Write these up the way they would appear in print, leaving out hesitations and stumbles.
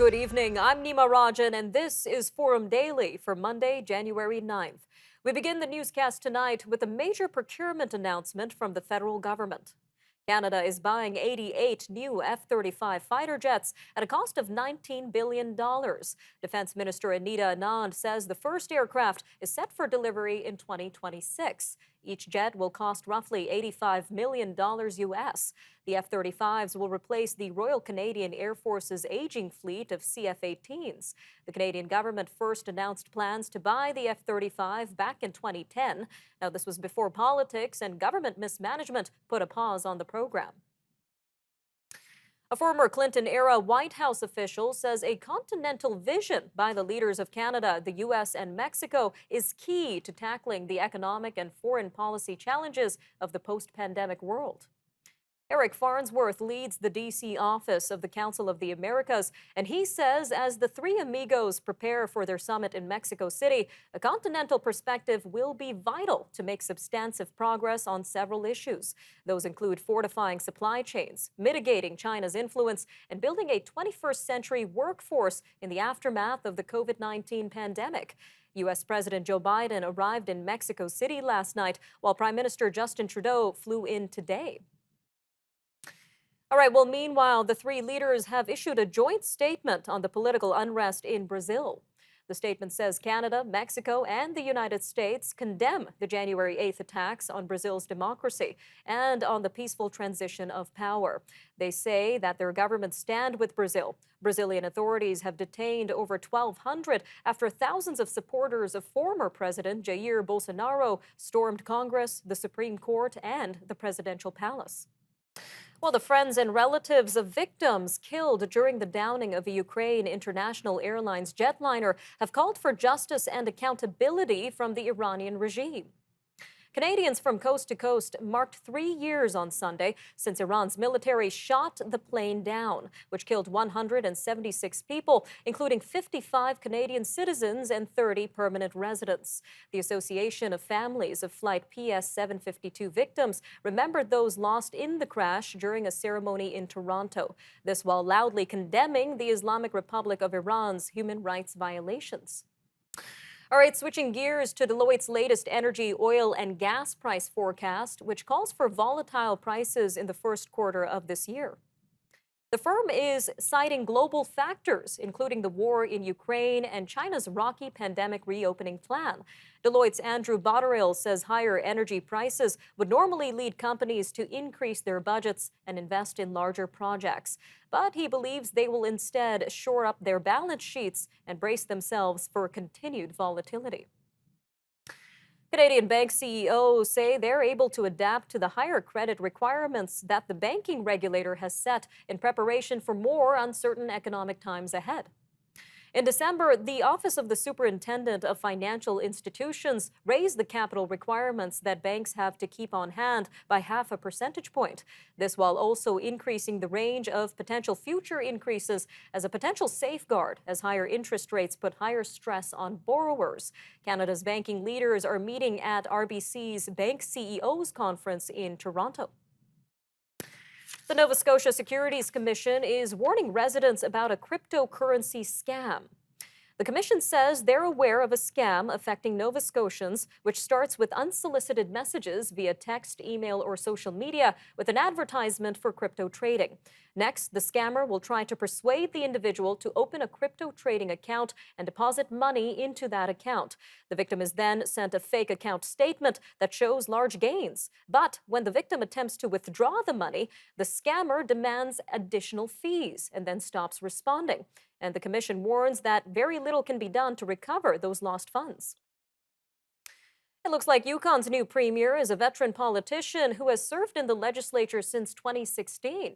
Good evening. I'm Nima and this is Forum Daily for Monday, January 9th. We begin the newscast tonight with a major procurement announcement from the federal government. Canada is buying 88 new F-35 fighter jets at a cost of $19 billion. Defense Minister Anita Anand says the first aircraft is set for delivery in 2026. Each jet will cost roughly $85 million US. The F-35s will replace the Royal Canadian Air Force's aging fleet of CF-18s. The Canadian government first announced plans to buy the F-35 back in 2010. Now, this was before politics and government mismanagement put a pause on the program. A former Clinton-era White House official says a continental vision by the leaders of Canada, the U.S., and Mexico is key to tackling the economic and foreign policy challenges of the post-pandemic world. Eric Farnsworth leads the D.C. office of the Council of the Americas, and he says as the three amigos prepare for their summit in Mexico City, a continental perspective will be vital to make substantive progress on several issues. Those include fortifying supply chains, mitigating China's influence, and building a 21st century workforce in the aftermath of the COVID-19 pandemic. U.S. President Joe Biden arrived in Mexico City last night, while Prime Minister Justin Trudeau flew in today. All right, well, meanwhile, the three leaders have issued a joint statement on the political unrest in Brazil. The statement says Canada, Mexico, and the United States condemn the January 8th attacks on Brazil's democracy and on the peaceful transition of power. They say that their governments stand with Brazil. Brazilian authorities have detained over 1,200 after thousands of supporters of former President Jair Bolsonaro stormed Congress, the Supreme Court, and the presidential palace. Well, the friends and relatives of victims killed during the downing of a Ukraine International Airlines jetliner have called for justice and accountability from the Iranian regime. Canadians from coast to coast marked 3 years on Sunday since Iran's military shot the plane down, which killed 176 people, including 55 Canadian citizens and 30 permanent residents. The Association of Families of Flight PS 752 victims remembered those lost in the crash during a ceremony in Toronto. This while loudly condemning the Islamic Republic of Iran's human rights violations. All right, switching gears to Deloitte's latest energy, oil, and gas price forecast, which calls for volatile prices in the first quarter of this year. The firm is citing global factors, including the war in Ukraine and China's rocky pandemic reopening plan. Deloitte's Andrew Botterill says higher energy prices would normally lead companies to increase their budgets and invest in larger projects. But he believes they will instead shore up their balance sheets and brace themselves for continued volatility. Canadian bank CEOs say they're able to adapt to the higher credit requirements that the banking regulator has set in preparation for more uncertain economic times ahead. In December, the Office of the Superintendent of Financial Institutions raised the capital requirements that banks have to keep on hand by 0.5 percentage point. This while also increasing the range of potential future increases as a potential safeguard as higher interest rates put higher stress on borrowers. Canada's banking leaders are meeting at RBC's Bank CEOs Conference in Toronto. The Nova Scotia Securities Commission is warning residents about a cryptocurrency scam. The commission says they're aware of a scam affecting Nova Scotians, which starts with unsolicited messages via text, email, or social media with an advertisement for crypto trading. Next, the scammer will try to persuade the individual to open a crypto trading account and deposit money into that account. The victim is then sent a fake account statement that shows large gains. But when the victim attempts to withdraw the money, the scammer demands additional fees and then stops responding. And the commission warns that very little can be done to recover those lost funds. It looks like Yukon's new premier is a veteran politician who has served in the legislature since 2016.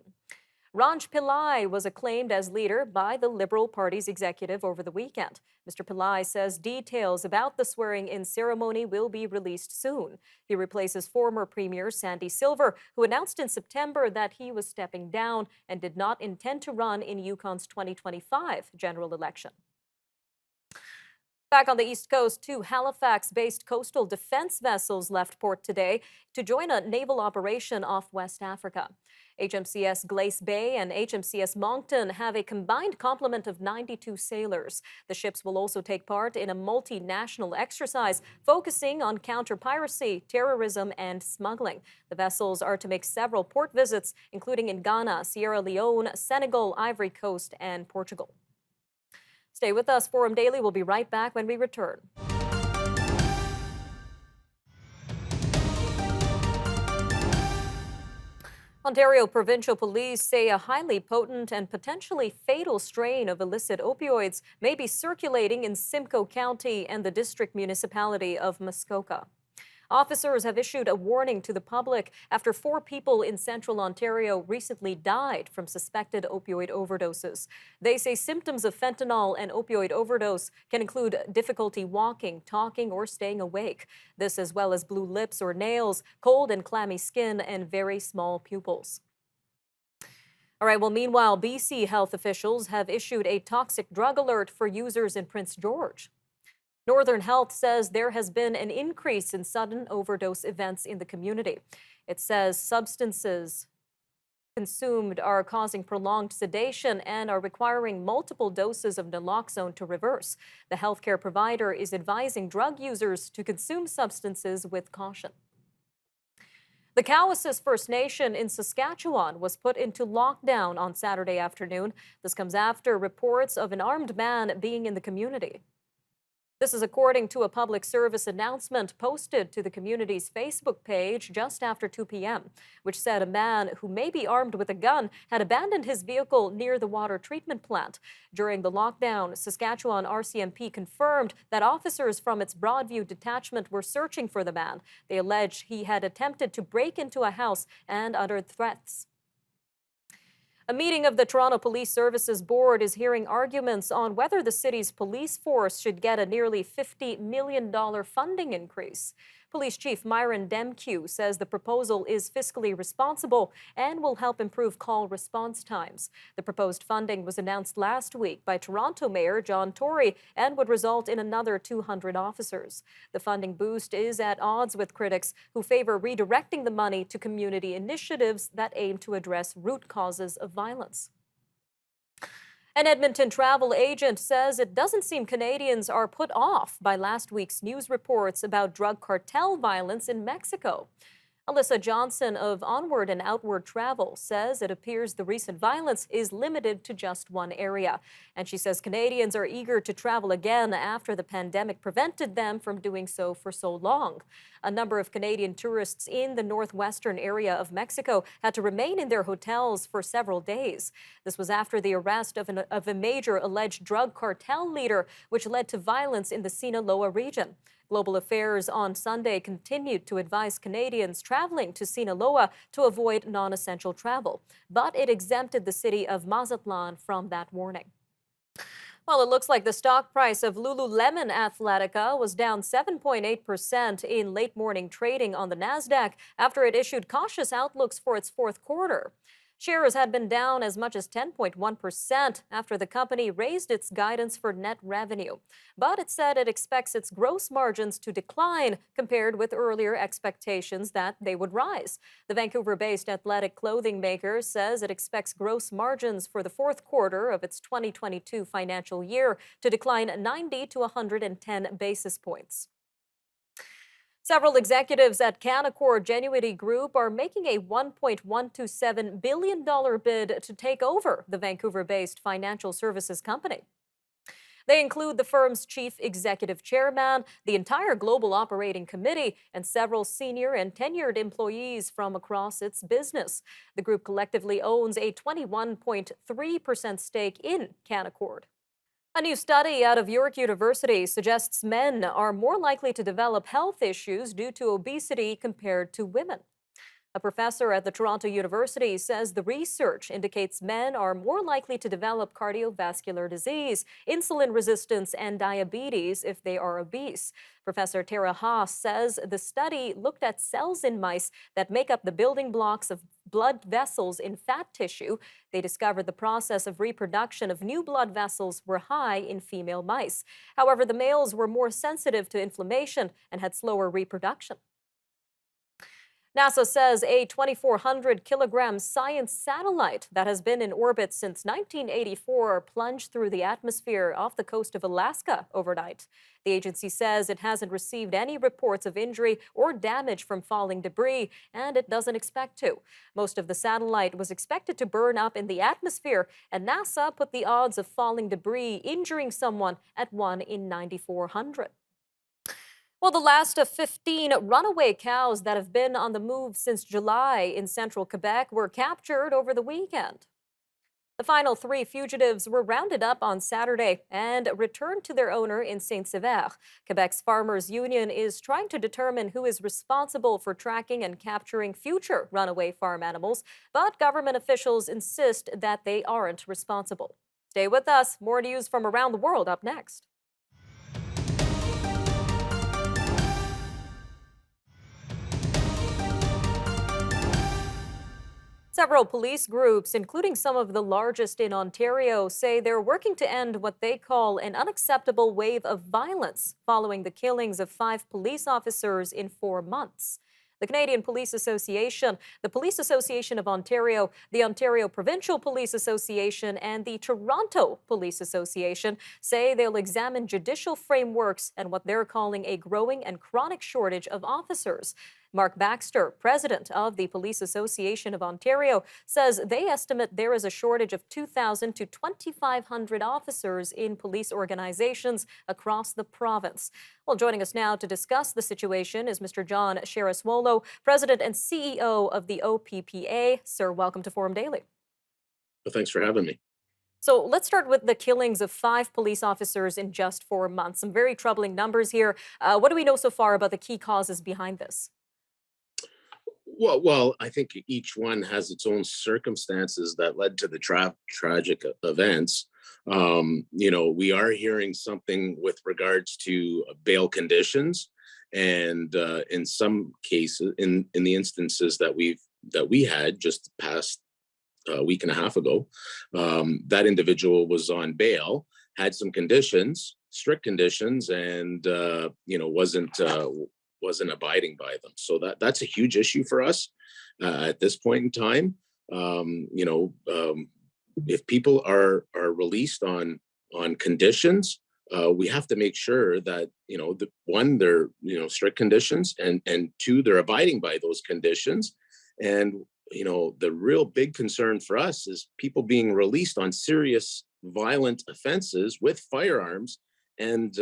Ranj Pillai was acclaimed as leader by the Liberal Party's executive over the weekend. Mr. Pillai says details about the swearing-in ceremony will be released soon. He replaces former Premier Sandy Silver, who announced in September that he was stepping down and did not intend to run in Yukon's 2025 general election. Back on the East Coast, two Halifax-based coastal defense vessels left port today to join a naval operation off West Africa. HMCS Glace Bay and HMCS Moncton have a combined complement of 92 sailors. The ships will also take part in a multinational exercise focusing on counter-piracy, terrorism, and smuggling. The vessels are to make several port visits, including in Ghana, Sierra Leone, Senegal, Ivory Coast, and Portugal. Stay with us. Forum Daily will be right back when we return. Ontario Provincial Police say a highly potent and potentially fatal strain of illicit opioids may be circulating in Simcoe County and the district municipality of Muskoka. Officers have issued a warning to the public after 4 people in central Ontario recently died from suspected opioid overdoses. They say symptoms of fentanyl and opioid overdose can include difficulty walking, talking, or staying awake. This as well as blue lips or nails, cold and clammy skin, and very small pupils. All right, well, meanwhile, BC health officials have issued a toxic drug alert for users in Prince George. Northern Health says there has been an increase in sudden overdose events in the community. It says substances consumed are causing prolonged sedation and are requiring multiple doses of naloxone to reverse. The healthcare provider is advising drug users to consume substances with caution. The Cowessess First Nation in Saskatchewan was put into lockdown on Saturday afternoon. This comes after reports of an armed man being in the community. This is according to a public service announcement posted to the community's Facebook page just after 2 p.m., which said a man who may be armed with a gun had abandoned his vehicle near the water treatment plant. During the lockdown, Saskatchewan RCMP confirmed that officers from its Broadview detachment were searching for the man. They allege he had attempted to break into a house and uttered threats. A meeting of the Toronto Police Services Board is hearing arguments on whether the city's police force should get a nearly $50 million funding increase. Police Chief Myron Demkew says the proposal is fiscally responsible and will help improve call response times. The proposed funding was announced last week by Toronto Mayor John Tory and would result in another 200 officers. The funding boost is at odds with critics who favor redirecting the money to community initiatives that aim to address root causes of violence. An Edmonton travel agent says it doesn't seem Canadians are put off by last week's news reports about drug cartel violence in Mexico. Alyssa Johnson of Onward and Outward Travel says it appears the recent violence is limited to just one area. And she says Canadians are eager to travel again after the pandemic prevented them from doing so for so long. A number of Canadian tourists in the northwestern area of Mexico had to remain in their hotels for several days. This was after the arrest of a major alleged drug cartel leader, which led to violence in the Sinaloa region. Global Affairs on Sunday continued to advise Canadians traveling to Sinaloa to avoid non-essential travel, but it exempted the city of Mazatlan from that warning. Well, it looks like the stock price of Lululemon Athletica was down 7.8% in late morning trading on the Nasdaq after it issued cautious outlooks for its fourth quarter. Shares had been down as much as 10.1% after the company raised its guidance for net revenue. But it said it expects its gross margins to decline compared with earlier expectations that they would rise. The Vancouver-based athletic clothing maker says it expects gross margins for the fourth quarter of its 2022 financial year to decline 90 to 110 basis points. Several executives at Canaccord Genuity Group are making a $1.127 billion bid to take over the Vancouver-based financial services company. They include the firm's chief executive chairman, the entire global operating committee, and several senior and tenured employees from across its business. The group collectively owns a 21.3% stake in Canaccord. A new study out of York University suggests men are more likely to develop health issues due to obesity compared to women. A professor at the Toronto University says the research indicates men are more likely to develop cardiovascular disease, insulin resistance, and diabetes if they are obese. Professor Tara Haas says the study looked at cells in mice that make up the building blocks of blood vessels in fat tissue. They discovered the process of reproduction of new blood vessels were high in female mice. However, the males were more sensitive to inflammation and had slower reproduction. NASA says a 2,400 kilogram science satellite that has been in orbit since 1984 plunged through the atmosphere off the coast of Alaska overnight. The agency says it hasn't received any reports of injury or damage from falling debris, and it doesn't expect to. Most of the satellite was expected to burn up in the atmosphere, and NASA put the odds of falling debris injuring someone at 1 in 9,400. Well, the last of 15 runaway cows that have been on the move since July in central Quebec were captured over the weekend. The final 3 fugitives were rounded up on Saturday and returned to their owner in Saint-Sever. Quebec's Farmers Union is trying to determine who is responsible for tracking and capturing future runaway farm animals, but government officials insist that they aren't responsible. Stay with us. More news from around the world up next. Several police groups, including some of the largest in Ontario, say they're working to end what they call an unacceptable wave of violence following the killings of 5 police officers in 4 months. The Canadian Police Association, the Police Association of Ontario, the Ontario Provincial Police Association, and the Toronto Police Association say they'll examine judicial frameworks and what they're calling a growing and chronic shortage of officers. Mark Baxter, president of the Police Association of Ontario, says they estimate there is a shortage of 2,000 to 2,500 officers in police organizations across the province. Well, joining us now to discuss the situation is Mr. John Cerasuolo, president and CEO of the OPPA. Sir, welcome to Forum Daily. Well, thanks for having me. So let's start with the killings of 5 police officers in just 4 months. Some very troubling numbers here. What do we know so far about the key causes behind this? Well, I think each one has its own circumstances that led to the tragic events. We are hearing something with regards to bail conditions, and in some cases, in the instances that we had just past a week and a half ago, that individual was on bail, had some conditions, strict conditions, and wasn't abiding by them. So that's a huge issue for us at this point in time. If people are released on conditions, we have to make sure that they're strict conditions, and 2, they're abiding by those conditions. And the real big concern for us is people being released on serious violent offenses with firearms, and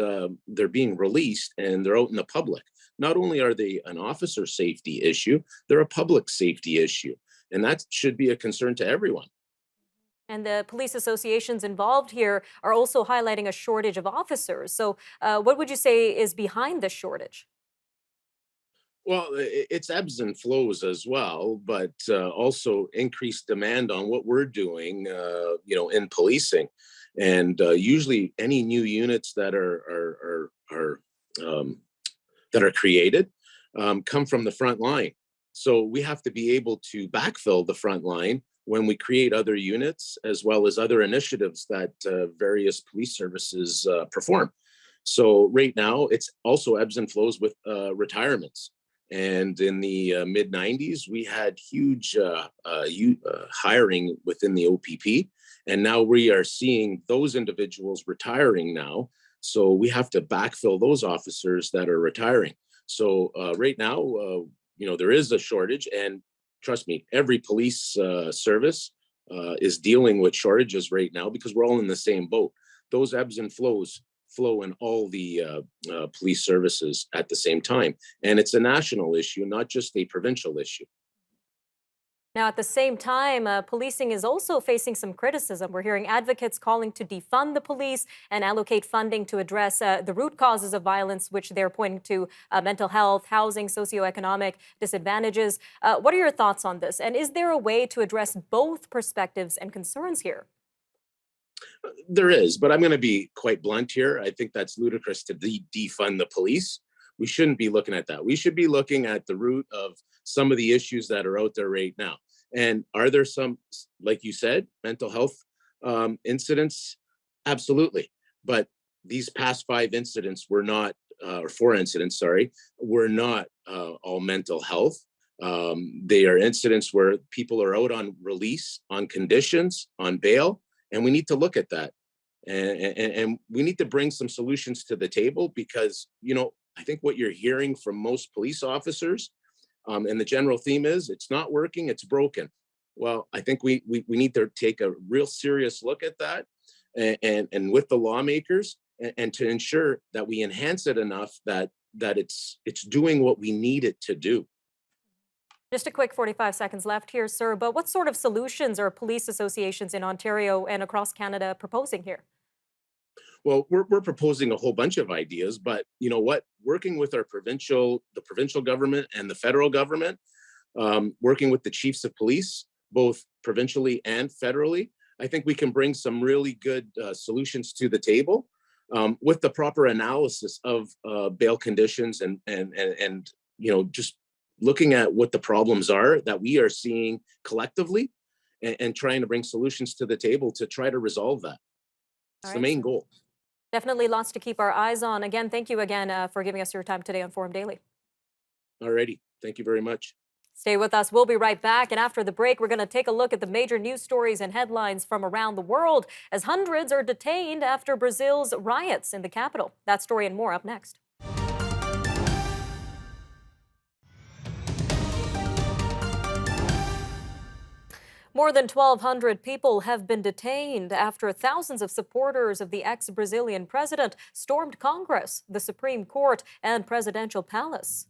they're being released and they're out in the public. Not only are they an officer safety issue, they're a public safety issue. And that should be a concern to everyone. And the police associations involved here are also highlighting a shortage of officers. So, what would you say is behind this shortage? Well, it's ebbs and flows as well, but also increased demand on what we're doing, in policing. And usually, any new units that are created come from the front line. So we have to be able to backfill the front line when we create other units, as well as other initiatives that various police services perform. So right now, it's also ebbs and flows with retirements. And in the mid 90s, we had huge hiring within the OPP. And now we are seeing those individuals retiring now. So we have to backfill those officers that are retiring. So right now, there is a shortage, and trust me, every police service is dealing with shortages right now because we're all in the same boat. Those ebbs and flows flow in all the police services at the same time. And it's a national issue, not just a provincial issue. Now, at the same time, policing is also facing some criticism. We're hearing advocates calling to defund the police and allocate funding to address the root causes of violence, which they're pointing to mental health, housing, socioeconomic disadvantages. What are your thoughts on this? And is there a way to address both perspectives and concerns here? There is, but I'm going to be quite blunt here. I think that's ludicrous to defund the police. We shouldn't be looking at that. We should be looking at the root of some of the issues that are out there right now. And are there some, like you said, mental health incidents? Absolutely. But these past five incidents were not, or four incidents, sorry, were not all mental health. They are incidents where people are out on release, on conditions, on bail, and we need to look at that. And we need to bring some solutions to the table because, I think what you're hearing from most police officers, and the general theme is it's not working, it's broken. Well, I think we need to take a real serious look at that and with the lawmakers and to ensure that we enhance it enough that it's doing what we need it to do. Just a quick 45 seconds left here, sir. But what sort of solutions are police associations in Ontario and across Canada proposing here? Well, we're proposing a whole bunch of ideas, but you know what? Working with the provincial government and the federal government, working with the chiefs of police, both provincially and federally, I think we can bring some really good solutions to the table with the proper analysis of bail conditions and just looking at what the problems are that we are seeing collectively and trying to bring solutions to the table to try to resolve that. All It's the right, main sir. goal. Definitely lots to keep our eyes on. Again, thank you again for giving us your time today on Forum Daily. Alrighty. Thank you very much. Stay with us. We'll be right back. And after the break, we're going to take a look at the major news stories and headlines from around the world as hundreds are detained after Brazil's riots in the capital. That story and more up next. More than 1,200 people have been detained after thousands of supporters of the ex-Brazilian president stormed Congress, the Supreme Court, and presidential palace.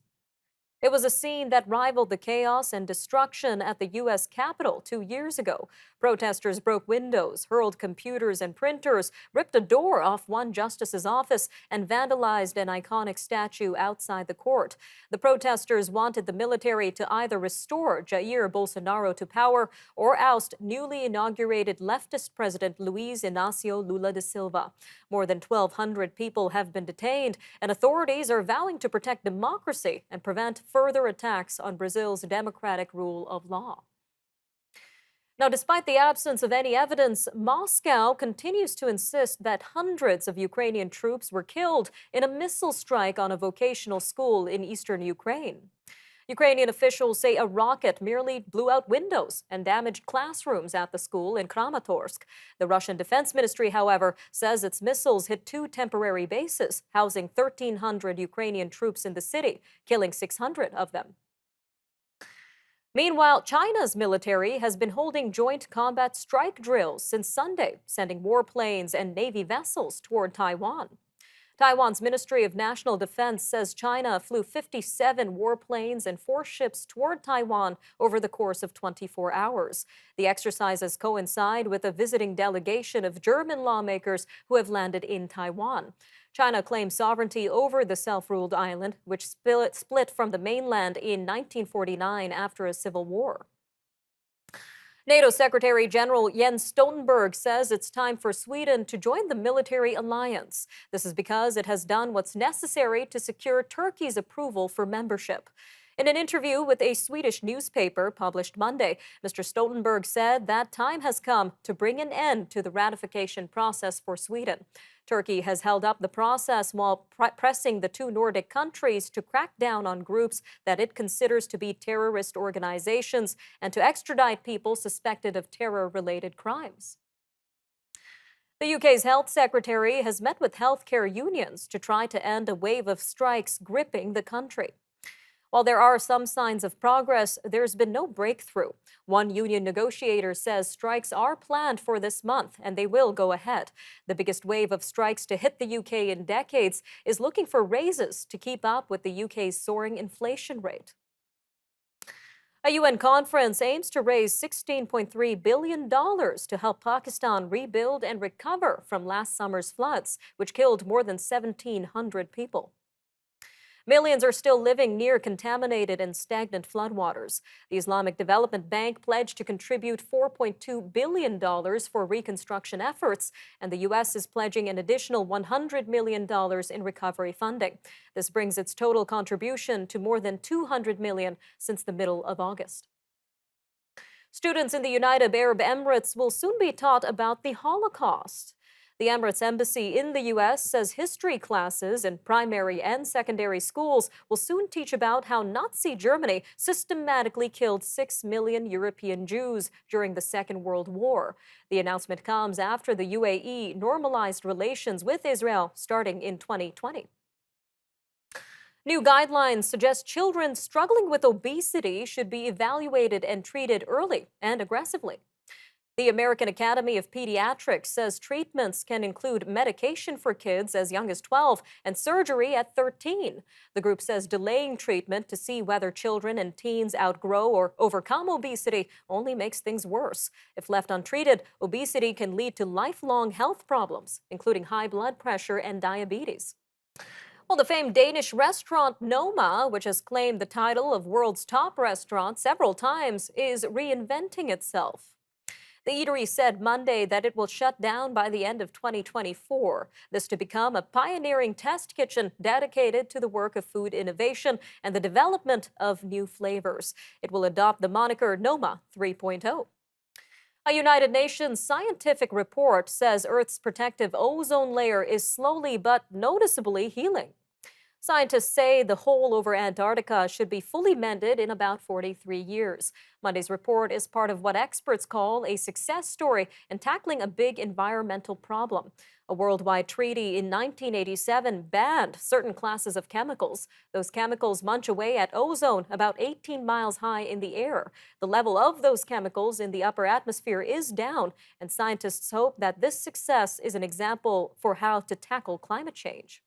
It was a scene that rivaled the chaos and destruction at the U.S. Capitol 2 years ago. Protesters broke windows, hurled computers and printers, ripped a door off one justice's office, and vandalized an iconic statue outside the court. The protesters wanted the military to either restore Jair Bolsonaro to power or oust newly inaugurated leftist President Luiz Inácio Lula da Silva. More than 1,200 people have been detained, and authorities are vowing to protect democracy and prevent further attacks on Brazil's democratic rule of law. Now, despite the absence of any evidence, Moscow continues to insist that hundreds of Ukrainian troops were killed in a missile strike on a vocational school in eastern Ukraine. Ukrainian officials say a rocket merely blew out windows and damaged classrooms at the school in Kramatorsk. The Russian Defense Ministry, however, says its missiles hit two temporary bases housing 1,300 Ukrainian troops in the city, killing 600 of them. Meanwhile, China's military has been holding joint combat strike drills since Sunday, sending warplanes and Navy vessels toward Taiwan. Taiwan's Ministry of National Defense says China flew 57 warplanes and 4 ships toward Taiwan over the course of 24 hours. The exercises coincide with a visiting delegation of German lawmakers who have landed in Taiwan. China claims sovereignty over the self-ruled island, which split from the mainland in 1949 after a civil war. NATO Secretary General Jens Stoltenberg says it's time for Sweden to join the military alliance. This is because it has done what's necessary to secure Turkey's approval for membership. In an interview with a Swedish newspaper published Monday, Mr. Stoltenberg said that time has come to bring an end to the ratification process for Sweden. Turkey has held up the process while pressing the two Nordic countries to crack down on groups that it considers to be terrorist organizations and to extradite people suspected of terror-related crimes. The UK's health secretary has met with healthcare unions to try to end a wave of strikes gripping the country. While there are some signs of progress, there's been no breakthrough. One union negotiator says strikes are planned for this month, and they will go ahead. The biggest wave of strikes to hit the UK in decades is looking for raises to keep up with the UK's soaring inflation rate. A UN conference aims to raise $16.3 billion to help Pakistan rebuild and recover from last summer's floods, which killed more than 1,700 people. Millions are still living near contaminated and stagnant floodwaters. The Islamic Development Bank pledged to contribute $4.2 billion for reconstruction efforts, and the U.S. is pledging an additional $100 million in recovery funding. This brings its total contribution to more than $200 million since the middle of August. Students in the United Arab Emirates will soon be taught about the Holocaust. The Emirates Embassy in the U.S. says history classes in primary and secondary schools will soon teach about how Nazi Germany systematically killed 6 million European Jews during the Second World War. The announcement comes after the UAE normalized relations with Israel starting in 2020. New guidelines suggest children struggling with obesity should be evaluated and treated early and aggressively. The American Academy of Pediatrics says treatments can include medication for kids as young as 12 and surgery at 13. The group says delaying treatment to see whether children and teens outgrow or overcome obesity only makes things worse. If left untreated, obesity can lead to lifelong health problems, including high blood pressure and diabetes. Well, the famed Danish restaurant Noma, which has claimed the title of world's top restaurant several times, is reinventing itself. The eatery said Monday that it will shut down by the end of 2024. This to become a pioneering test kitchen dedicated to the work of food innovation and the development of new flavors. It will adopt the moniker Noma 3.0. A United Nations scientific report says Earth's protective ozone layer is slowly but noticeably healing. Scientists say the hole over Antarctica should be fully mended in about 43 years. Monday's report is part of what experts call a success story in tackling a big environmental problem. A worldwide treaty in 1987 banned certain classes of chemicals. Those chemicals munch away at ozone about 18 miles high in the air. The level of those chemicals in the upper atmosphere is down, and scientists hope that this success is an example for how to tackle climate change.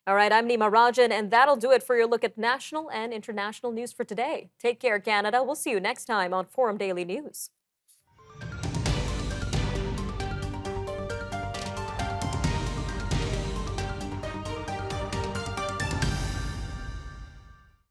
All right, I'm Nima Rajan, and that'll do it for your look at national and international news for today. Take care, Canada. We'll see you next time on Forum Daily News.